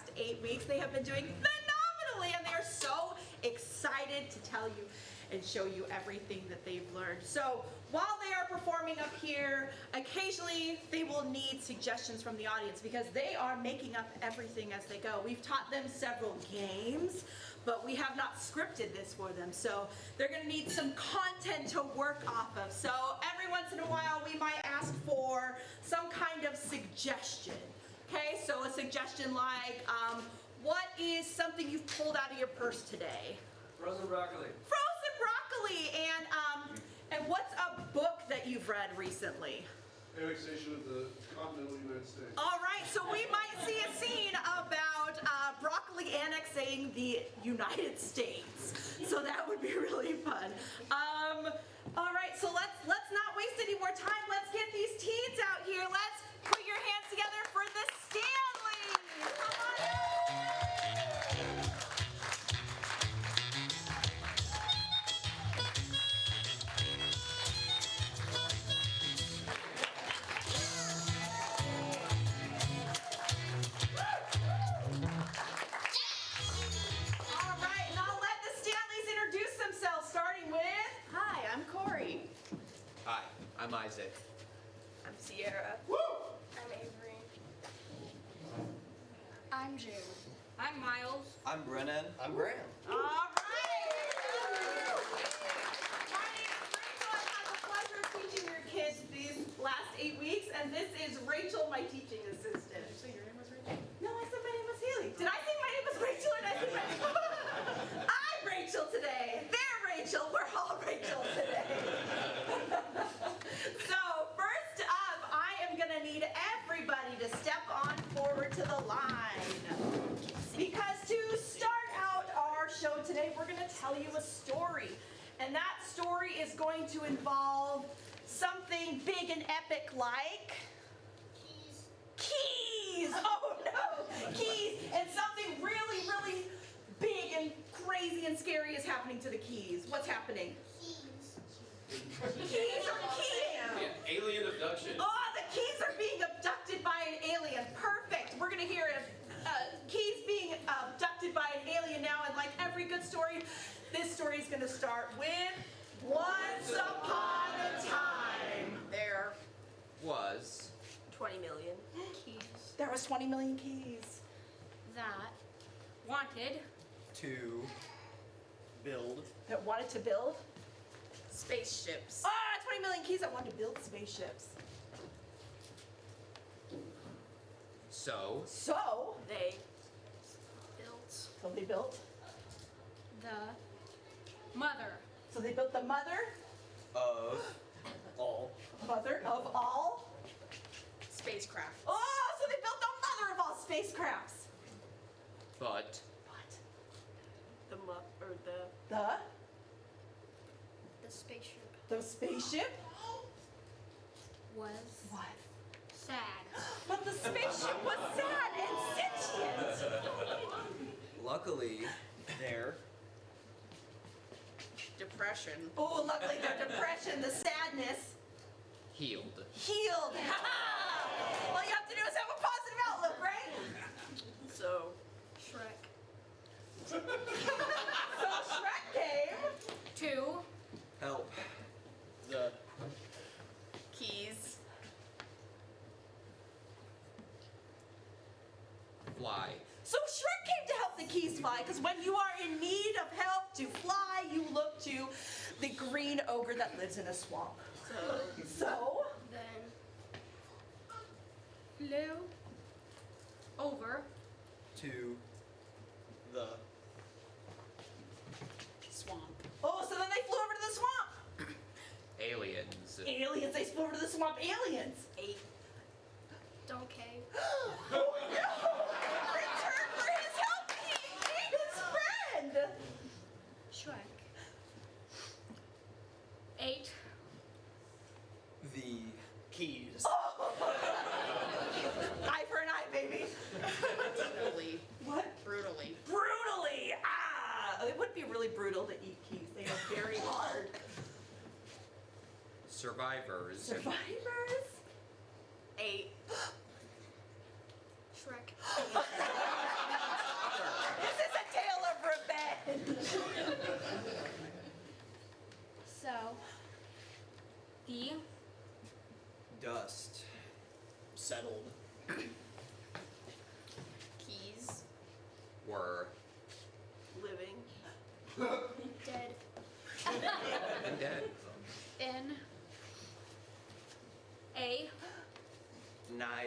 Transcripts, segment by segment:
last 8 weeks. They have been doing phenomenally, and they are so excited to tell you and show you everything that they've learned. So while they are performing up here, occasionally they will need suggestions from the audience because they are making up everything as they go. We've taught them several games, but we have not scripted this for them. So they're gonna need some content to work off of. So every once in a while we might ask for some kind of suggestion. Okay, so a suggestion like, what is something you've pulled out of your purse today? Frozen broccoli. Frozen broccoli, and what's a book that you've read recently? Annexation of the continental United States. All right, so we might see a scene about broccoli annexing the United States. So that would be really fun. All right, so let's not waste any more time. Let's get these teens out here. Let's put your hands together for the Stanleys. Come on out. I'm Isaac. I'm Sierra. Woo! I'm Avery. I'm June. I'm Miles. I'm Brennan. I'm Graham. All right. My name is Rachel. I've had the pleasure of teaching your kids these last 8 weeks, and this is Rachel, my teaching assistant. Did you say your name was Rachel? No, I said my name was Haley. Did I say my name was Rachel or did I say my name? I'm Rachel today. They're Rachel. We're all Rachel today. So first up, I am going to need everybody to step on forward to the line. Because to start out our show today, we're going to tell you a story. And that story is going to involve something big and epic like... Keys! Oh no! Keys! And something really, really big and crazy and scary is happening to the keys. What's happening? Keys are keying! Yeah, alien abduction. Oh, the keys are being abducted by an alien. Perfect. We're going to hear keys being abducted by an alien now, and like every good story, this story is going to start with Once Upon a Time. There Was 20 million Keys. There was 20 million keys. That Wanted. To build. That wanted to build Spaceships. 20 million keys that wanted to build spaceships. so So They. built so they built. the Mother. So they built the mother Of. All. of all. Spacecraft. Oh, so they built the mother of all spacecrafts. but The the spaceship the spaceship was was. sad. But the spaceship was sad and sentient. Luckily, there. Depression. Oh, luckily their depression, the sadness, healed. healed. All you have to do is have a positive outlook, right? So. Shrek. So Shrek came. Two. Help. The. Keys. Fly. So Shrek came to help the keys fly, because when you are in need of help to fly, you look to the green ogre that lives in a swamp. So Then flew Over. To. The. Swamp. oh, so then they flew over to the swamp. Aliens. Aliens, they flew over to the swamp. Aliens. 8. donkey. Oh no! Return for his help, he ate his friend. Shrek. 8. The. Keys. Eye for an eye, baby. Brutally. What? Brutally. Brutally. It would be really brutal to eat keys. They are very hard. Survivors. Survivors. 8. Shrek.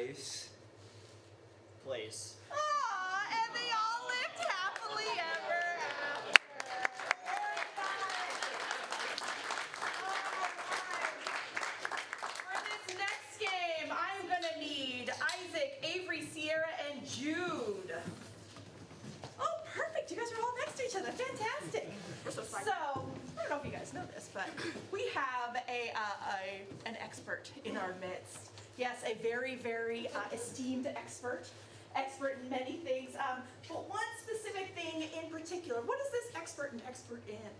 nice place. Aw, and they all lived happily ever after. Very nice. All right. For this next game, I'm gonna need Isaac, Avery, Sierra, and Jude. Oh, perfect. You guys are all next to each other. Fantastic. So, I don't know if you guys know this, but we have an expert in our midst. Yes, a very, very esteemed expert in many things. But one specific thing in particular. What is this expert in?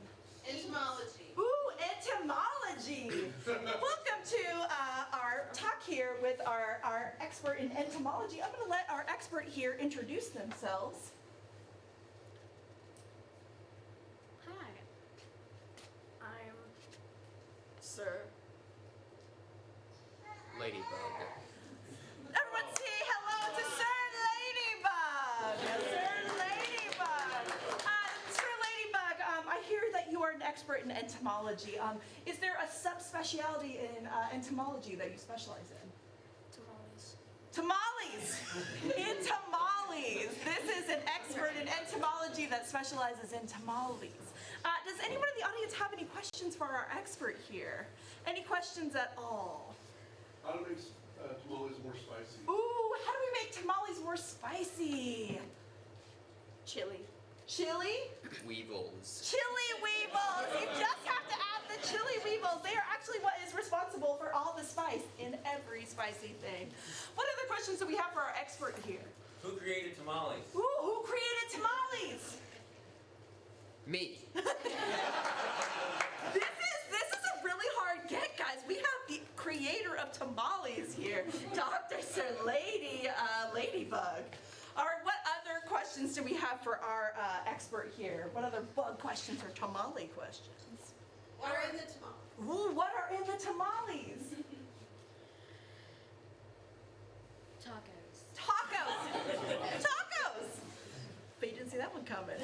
Entomology. Ooh, entomology. Welcome to our talk here with our expert in entomology. I'm going to let our expert here introduce themselves. Hi. I'm Sir. Ladybug. Everyone say hello to Sir Ladybug. Sir Ladybug. Sir Ladybug, I hear that you are an expert in entomology. Is there a subspecialty in entomology that you specialize in? Tamales. Tamales! In tamales! This is an expert in entomology that specializes in tamales. Does anyone in the audience have any questions for our expert here? Any questions at all? How to make tamales more spicy? Ooh, how do we make tamales more spicy? Chili. Chili? Weevils. Chili weevils! You just have to add the chili weevils. They are actually what is responsible for all the spice in every spicy thing. What other questions do we have for our expert here? Who created tamales? Ooh, who created tamales? Me. This is a really hard get, guys. We have the creator of tamales here, Dr. Sir Ladybug. All right, what other questions do we have for our expert here? What other bug questions or tamale questions? What are in the tamales? Ooh, what are in the tamales? Tacos. Tacos! Tacos! But you didn't see that one coming.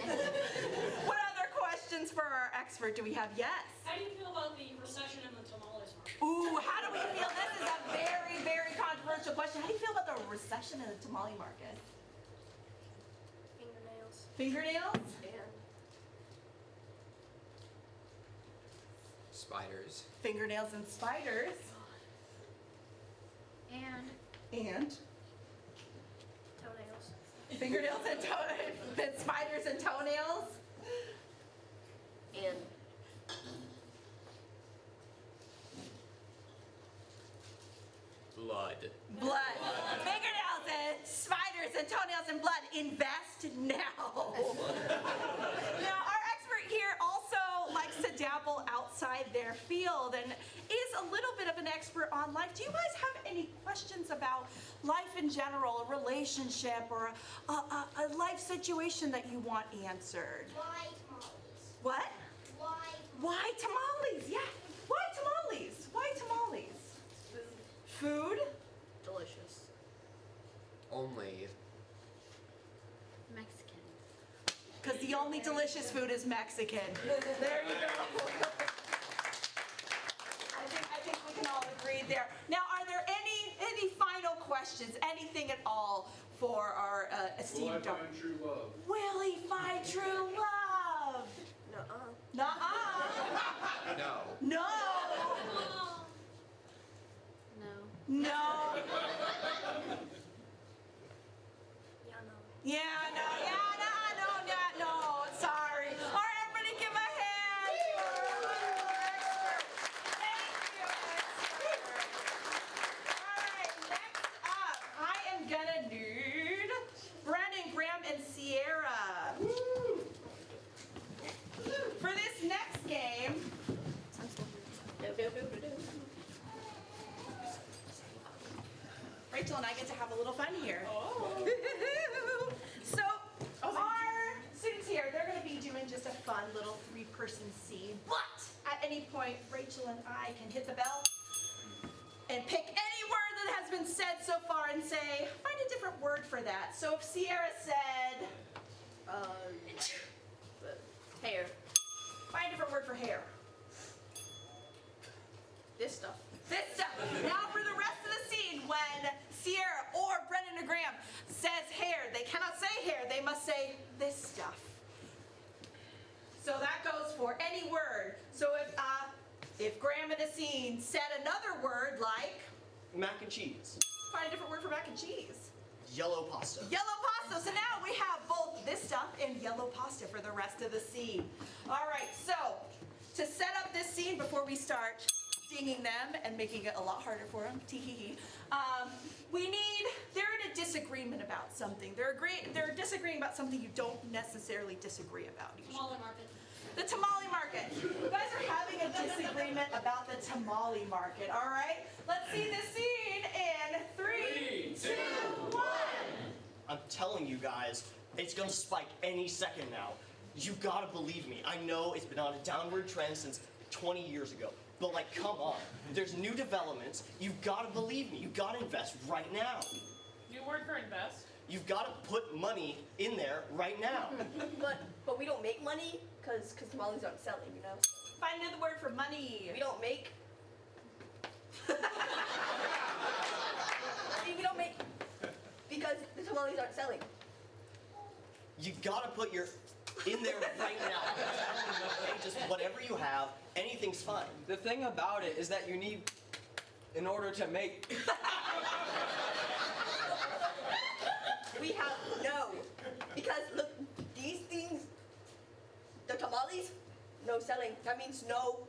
What other questions for our expert do we have? Yes? How do you feel about the recession in the tamales market? Ooh, how do we feel? This is a very, very controversial question. How do you feel about the recession in the tamale market? Fingernails. Fingernails? And Spiders. Fingernails and spiders. And toenails. fingernails and then spiders and toenails. And Blood. Blood. Fingernails and spiders and toenails and blood. Invest now. Now, our expert here also likes to dabble outside their field and is a little bit of an expert on life. Do you guys have any questions about life in general, a relationship, or a life situation that you want answered? Why tamales? What? Why? Why tamales? Yeah. Why tamales? Why tamales? Food? delicious. Only. Mexican. Because the only delicious food is Mexican. There you go. I think we can all agree there. Now, are there any final questions? Anything at all for our Will I esteemed doctor? find true love? Will he find true love? Nuh-uh. Nuh-uh. No. No. No. No. Yeah, no. Yeah, no, sorry. All right, everybody give a hand to our expert. Thank you, expert. All right, next up, I am gonna need Brandon, Graham, and Sierra. For this next game, Rachel and I get to have a little fun here. So, our students here, they're going to be doing just a fun little three-person scene. But at any point, Rachel and I can hit the bell and pick any word that has been said so far and say, find a different word for that. So if Sierra said, Hair. find a different word for hair. This stuff. This stuff. Now for the rest of the scene, when Sierra say this stuff. So that goes for any word. So if Graham in a scene said another word like, Mac and cheese. find a different word for mac and cheese. Yellow pasta. Yellow pasta. So now we have both this stuff and yellow pasta for the rest of the scene. All right, so to set up this scene before we start dinging them and making it a lot harder for them, they're in a disagreement about something. They're disagreeing about something you don't necessarily disagree about usually. Tamale market. The tamale market. You guys are having a disagreement about the tamale market, all right? Let's see this scene in 3, 2, 1. I'm telling you guys, it's gonna spike any second now. You gotta believe me. I know it's been on a downward trend since 20 years ago. But like, come on. There's new developments. You've gotta believe me. You gotta invest right now. New word for invest. You've gotta put money in there right now. But we don't make money because tamales aren't selling, you know? Find another word for money. We don't make. See, we don't make because the tamales aren't selling. You gotta put your in there right now. Okay, just whatever you have, anything's fine. The thing about it is that you need, in order to make. We have no. Because look, these things, the tamales, no selling. That means no.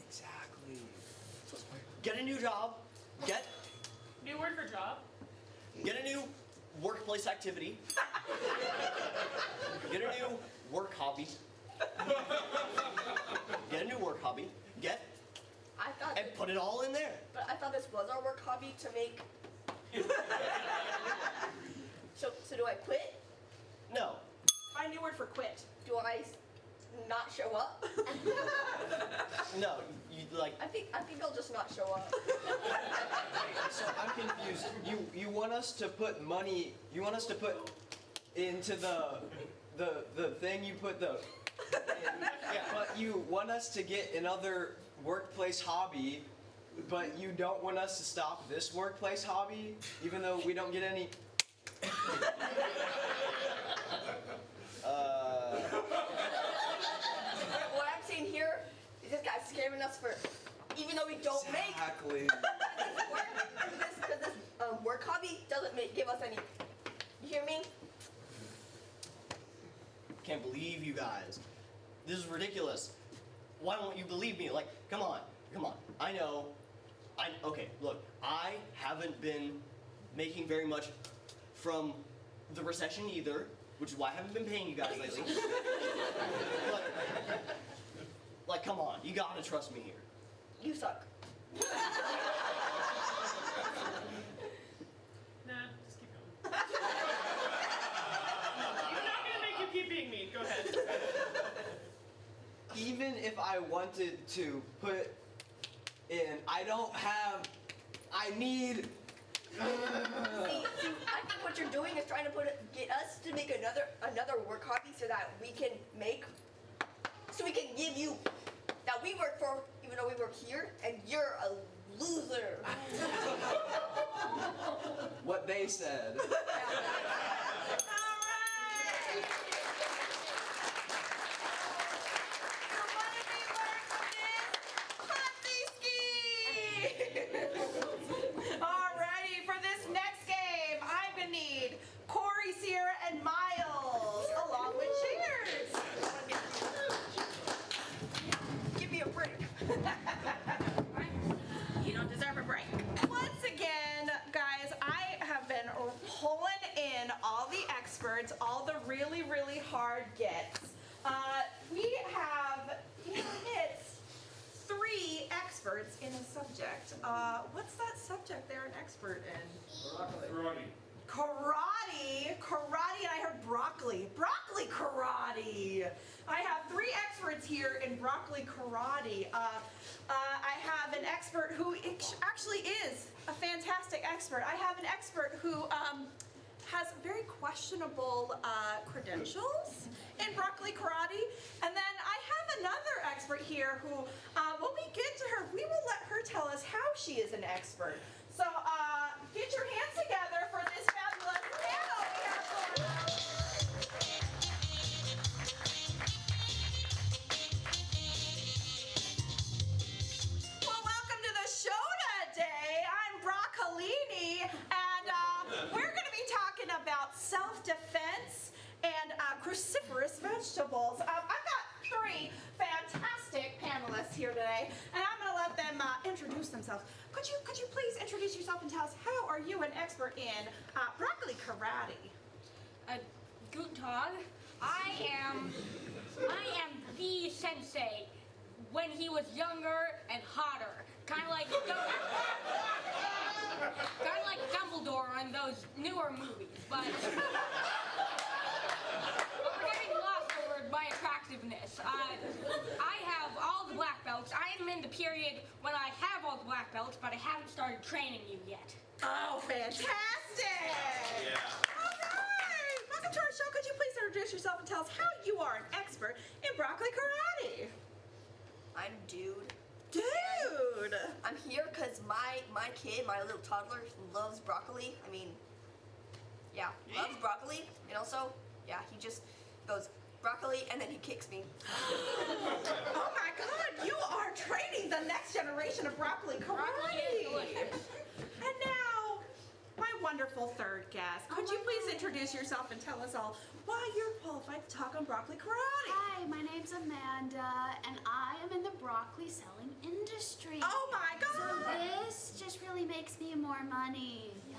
Exactly. Get a new job. Get New word for job. a new workplace activity. Get a new work hobby. Get a new work hobby. I thought, And put it all in there. but I thought this was our work hobby to make. So do I quit? No. Find a new word for quit. Do I not show up? No. You like. I think I'll just not show up. So I'm confused. You want us to put money? You want us to put into the thing you put the. Yeah, but you want us to get another workplace hobby, but you don't want us to stop this workplace hobby, even though we don't get any. What I'm saying here is this guy's scamming us for, even though we don't make. Exactly. Because this work hobby doesn't give us any. You hear me? Can't believe you guys. This is ridiculous. Why won't you believe me? Like, come on. I know. Okay, look, I haven't been making very much from the recession either, which is why I haven't been paying you guys lately. But, like, come on, you gotta trust me here. You suck. Nah, just keep going. I'm not gonna make you keep being mean. Go ahead. Even if I wanted to put in, I need. See, I think what you're doing is trying to get us to make another work hobby so that we can give you that we work for, even though we work here, and you're a loser. What they said. All right. So what did we learn from this? Alrighty, for this next game, I'm gonna need Corey, Sierra, and Miles, along with cheers. Give me a break. You don't deserve a break. Once again, guys, I have been pulling in all the experts, all the really, really hard gets. We have hit 3 experts in a subject. What's that subject they're an expert in? Karate, and I heard broccoli. Broccoli karate. I have 3 experts here in broccoli karate. I have an expert who actually is a fantastic expert. I have an expert who has very questionable credentials in broccoli karate. And then I have another expert here who, when we get to her, we will let her tell us how she is an expert. So get your hands together for this fabulous panel we have going on. defense and cruciferous vegetables. I've got 3 fantastic panelists here today, and I'm going to let them introduce themselves. Could you please introduce yourself and tell us, how are you an expert in broccoli karate? Guten Tag. I am the sensei when he was younger and hotter. Kind of like Dumbledore in those newer movies, but we're getting lost over my attractiveness. I have all the black belts. I am in the period when I have all the black belts, but I haven't started training you yet. Oh, fantastic! Yeah. All right! Welcome to our show. Could you please introduce yourself and tell us how you are an expert in broccoli karate? I'm Dude. Dude! I'm here because my kid, my little toddler, loves broccoli. I mean, yeah, loves broccoli. And also, yeah, he just goes, broccoli, and then he kicks me. Oh my God, you are training the next generation of broccoli karate. Broccoli is delicious. And now, my wonderful third guest. Could you please introduce yourself and tell us all why you're qualified to talk on broccoli karate? Hi, my name's Amanda, and I am in the broccoli selling industry. Oh my So God! this just really makes me more money. Yeah.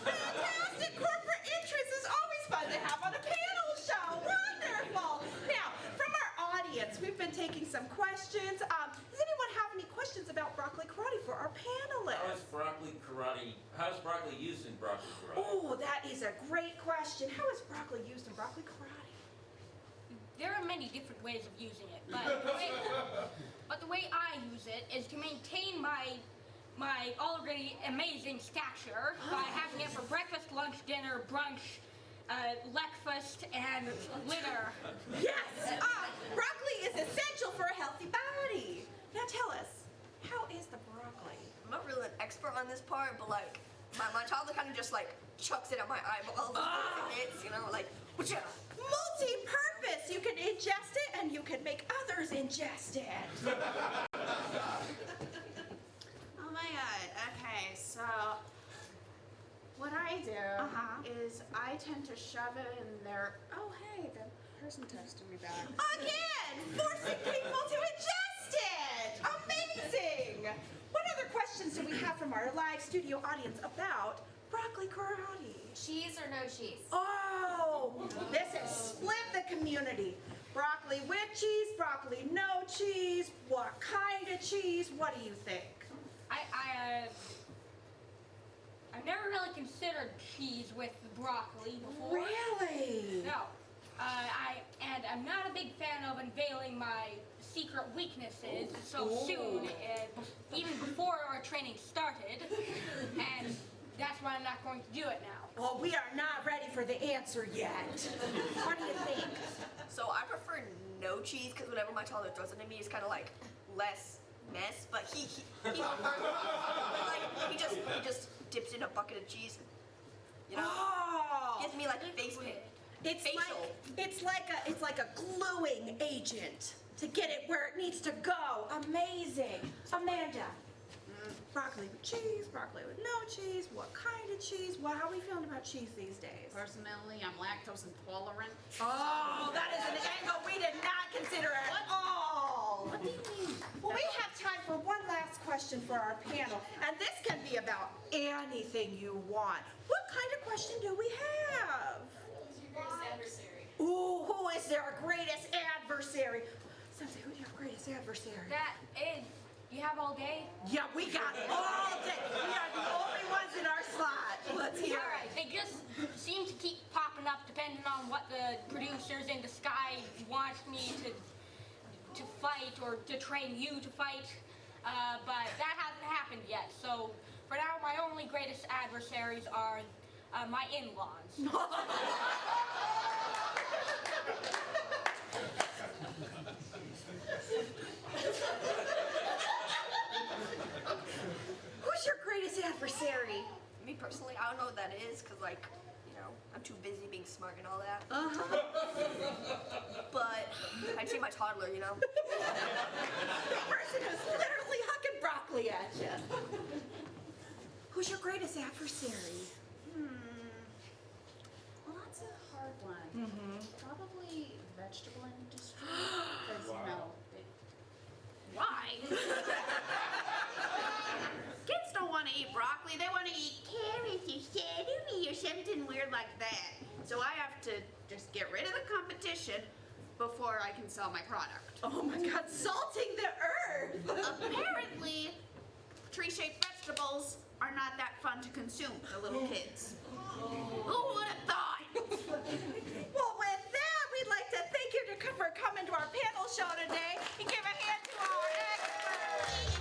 Fantastic! Corporate interest is always fun to have on a panel show. Wonderful! Now, from our audience, we've been taking some questions. Does anyone have any questions about broccoli karate for our panelists? How is broccoli used in broccoli karate? Oh, that is a great question. How is broccoli used in broccoli karate? There are many different ways of using it, but the way I use it is to maintain my already amazing stature by having it for breakfast, lunch, dinner, brunch, breakfast, and dinner. Yes! Broccoli is essential for a healthy body. Now tell us, how is the broccoli? I'm not really an expert on this part, but like, my toddler kind of just like chucks it at my eyeballs and hits, you know, like, whatcha? Multi-purpose. You can ingest it and you can make others ingest it. Oh my God. Okay, so what I do is I tend to shove it in their. Oh hey, the person texted me back. Again, forcing people to ingest it. Amazing. What other questions do we have from our live studio audience about broccoli karate? Cheese or no cheese? Oh, this has split the community. Broccoli with cheese, broccoli no cheese. What kind of cheese? What do you think? I've never really considered cheese with broccoli before. Really? No. I'm not a big fan of unveiling my secret weaknesses so soon, even before our training started, and that's why I'm not going to do it now. Well, we are not ready for the answer yet. What do you think? So I prefer no cheese because whenever my toddler throws it at me, it's kind of like less mess. But he just dips in a bucket of cheese. You know, Oh, gives me like a face paint. it's like a gluing agent to get it where it needs to go. Amazing. Amanda, broccoli with cheese, broccoli with no cheese, what kind of cheese? How are we feeling about cheese these days? Personally, I'm lactose intolerant. Oh, that is an angle we did not consider at all. What do you mean? Well, we have time for one last question for our panel, and this can be about anything you want. What kind of question do we have? Who's your greatest adversary? Ooh, who is their greatest adversary? Sensei, who's your greatest adversary? That is, you have all day? Yeah, we got all day. We are the only ones in our slot. Let's hear All right, it. they just seem to keep popping up depending on what the producers in the sky want me to fight or to train you to fight. But that hasn't happened yet. So for now, my only greatest adversaries are my in-laws. Who's your greatest adversary? Me personally, I don't know what that is because like, you know, I'm too busy being smart and all that. Uh-huh. But I'd say my toddler, you know. The person who's literally hucking broccoli at you. Who's your greatest adversary? Well, that's a hard Probably vegetable industry. Because, Wow. why? Kids don't want to eat broccoli. They want to eat carrots or celery or something weird like that. So I have to just get rid of the competition before I can sell my product. Oh my God, salting the earth. Apparently, tree-shaped vegetables are not that fun to consume for little kids. Who would have thought? Well, with that, we'd like to thank you for coming to our panel show today and give a hand to our experts.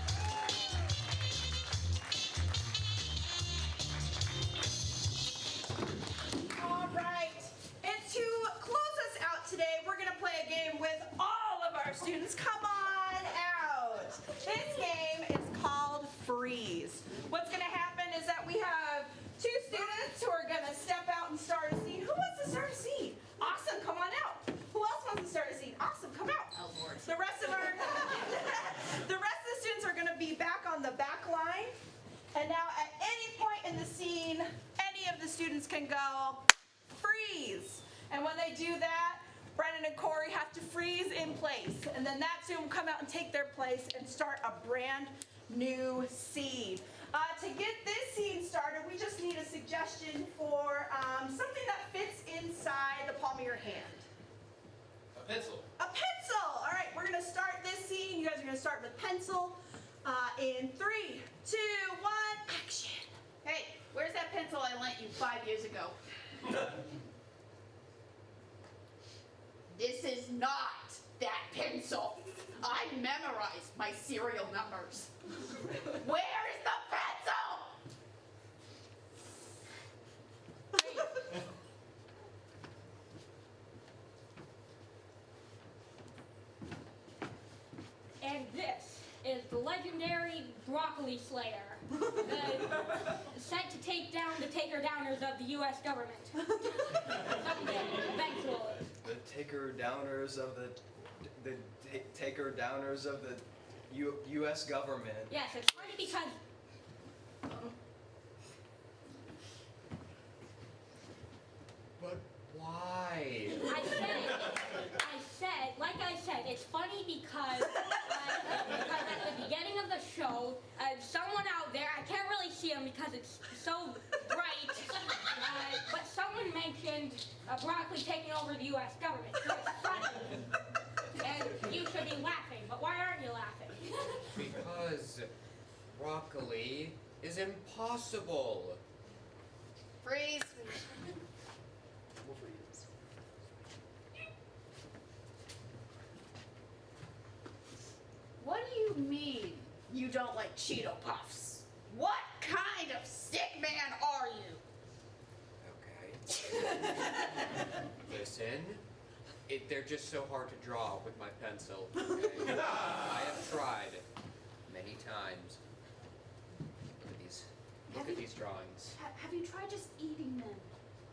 All right, and to close us out today, we're going to play a game with all of our students. Come on out. This game is called Freeze. What's going to happen is that we have two students who are going to step out and start a scene. Who wants to start a scene? Awesome, come on out. Who else wants to start a scene? Awesome, come out. Oh, Lord. The rest of the students are going to be back on the back line. And now at any point in the scene, any of the students can go freeze. And when they do that, Brennan and Corey have to freeze in place. And then that student will come out and take their place and start a brand new scene. To get this scene started, we just need a suggestion for something that fits inside the palm of your hand. A pencil. A pencil! All right, we're going to start this scene. You guys are going to start with pencil. In 3, 2, 1, action. Hey, where's that pencil I lent you 5 years ago? This is not that pencil. I memorized my serial numbers. Where is the pencil? And this is the legendary Broccoli Slayer, sent to take down the taker-downers of the U.S. government. Someday, eventually. The taker-downers of the taker-downers of the U.S. government. Yes, it's funny because But why? like I said, it's funny because at the beginning of the show, someone out there, I can't really see him because it's so bright, but someone mentioned broccoli taking over the U.S. government. So it's funny. And you should be laughing, but why aren't you laughing? Because broccoli is impossible. Freeze. What do you mean you don't like Cheeto Puffs? What kind of sick man are you? Okay. Listen, they're just so hard to draw with my pencil. Okay? I have tried many times. Look at these drawings. Have you tried just eating them?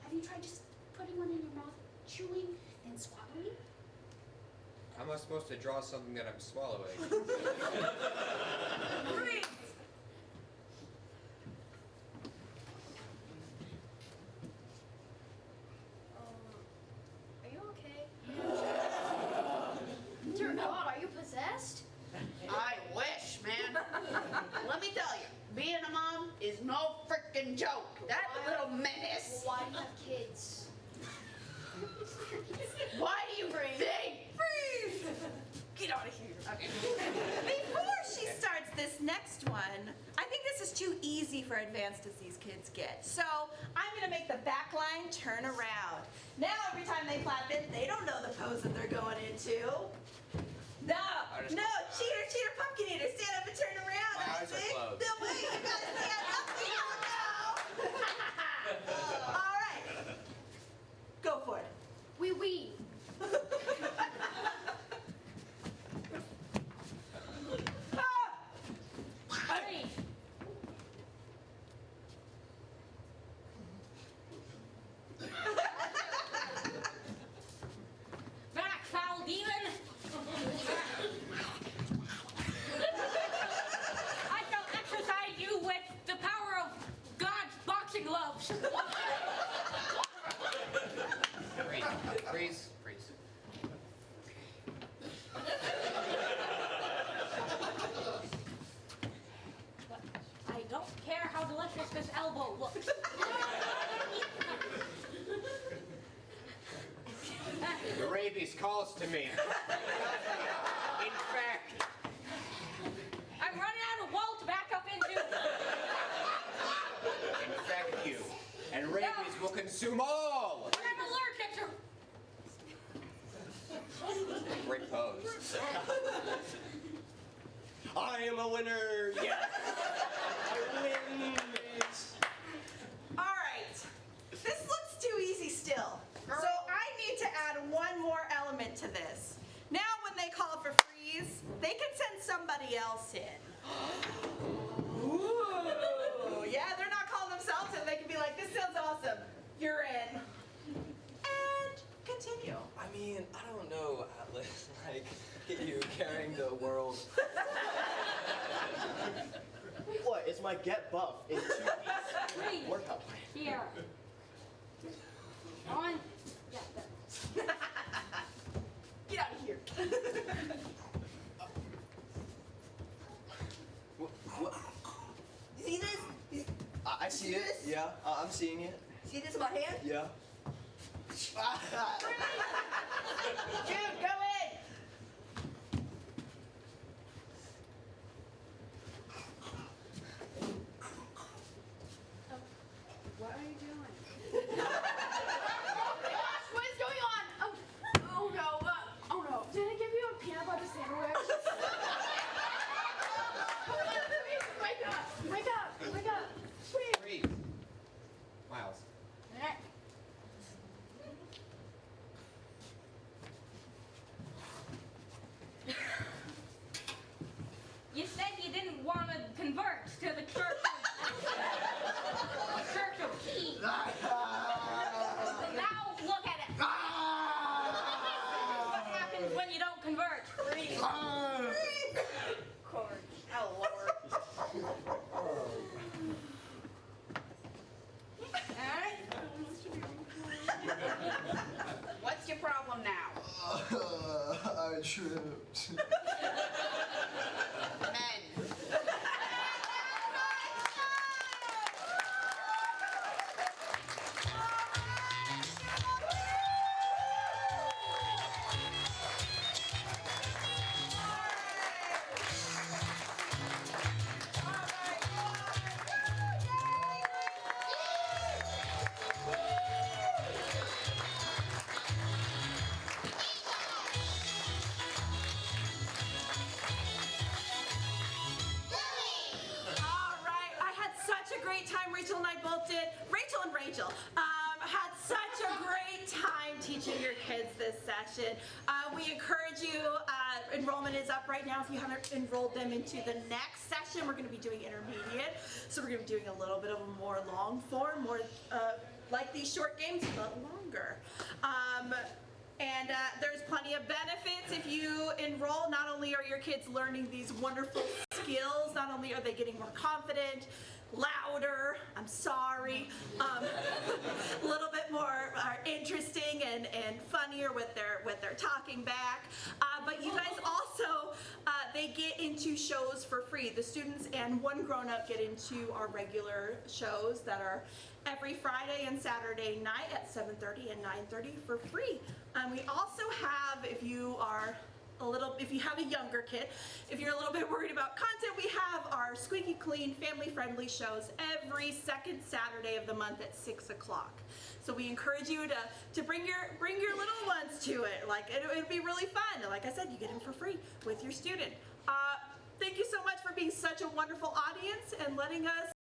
Have you tried just putting one in your mouth, chewing, and swallowing? How am I supposed to draw something that I'm swallowing? Freeze! Are you okay? Dear God, are you possessed? I wish, man. Let me tell you, being a mom is no freaking joke. That little menace. Why do you have kids? Why do you think? Freeze! Get out of here. Okay. Before she starts this next one, I think this is too easy for advanced as these kids get. So I'm going to make the back line turn around. Now every time they clap in, they don't know the pose that they're going into. No, cheater, pumpkin eater, stand up and turn around. My I eyes are see. closed. No, wait, you gotta stand up. No. All right, go for it. Wee. Freeze. Back, foul demon. Freeze. Freeze. I don't care how delicious this elbow looks. The rabies calls to me. In fact, I'm running out of wall to back up into. infect you, and rabies will consume all. But I'm allergic to. Great pose. I am a winner. Yes. I win this. All right. This looks too easy still. So I need to add one more element to this. Now when they call for freeze, they can send somebody else in. Ooh, yeah, they're not calling themselves in. They can be like, this sounds awesome. You're in. And continue. I mean, I don't know, Atlas. Like, you carrying the world. What? It's my get buff in 2 weeks Freeze. workout plan. Here. On. Yeah, there. Get out of here. You see this? I see it. This? Yeah, I'm seeing it. See this in my hand? Yeah. Dude, go in. What are you doing? What is going on? Oh no. Oh no. Did I give you a peanut butter sandwich? Please, wake up. Wake up. Wake up. Please. Freeze. Miles. Alright. You said you didn't want to convert to the Church of, Church of Tea. Now look at it. What happens when you don't convert? Freeze. Corn. Oh, Lord. Alright. What's your problem now? I tripped. Men. All right, I had such a great time. Rachel and I both did. Rachel and Rachel had such a great time teaching your kids this session. We encourage you. Enrollment is up right now. If you haven't enrolled them into the next session, we're going to be doing intermediate. So we're going to be doing a little bit of a more long form, more like these short games, but longer. And there's plenty of benefits if you enroll. Not only are your kids learning these wonderful skills, not only are they getting more confident, louder, I'm sorry, a little bit more interesting and funnier with their talking back. But you guys also, they get into shows for free. The students and one grown-up get into our regular shows that are every Friday and Saturday night at 7:30 and 9:30 for free. We also have, if you have a younger kid, if you're a little bit worried about content, we have our squeaky clean, family-friendly shows every second Saturday of the month at 6 o'clock. So we encourage you to bring your little ones to it. Like it'd be really fun. Like I said, you get them for free with your student. Thank you so much for being such a wonderful audience and letting us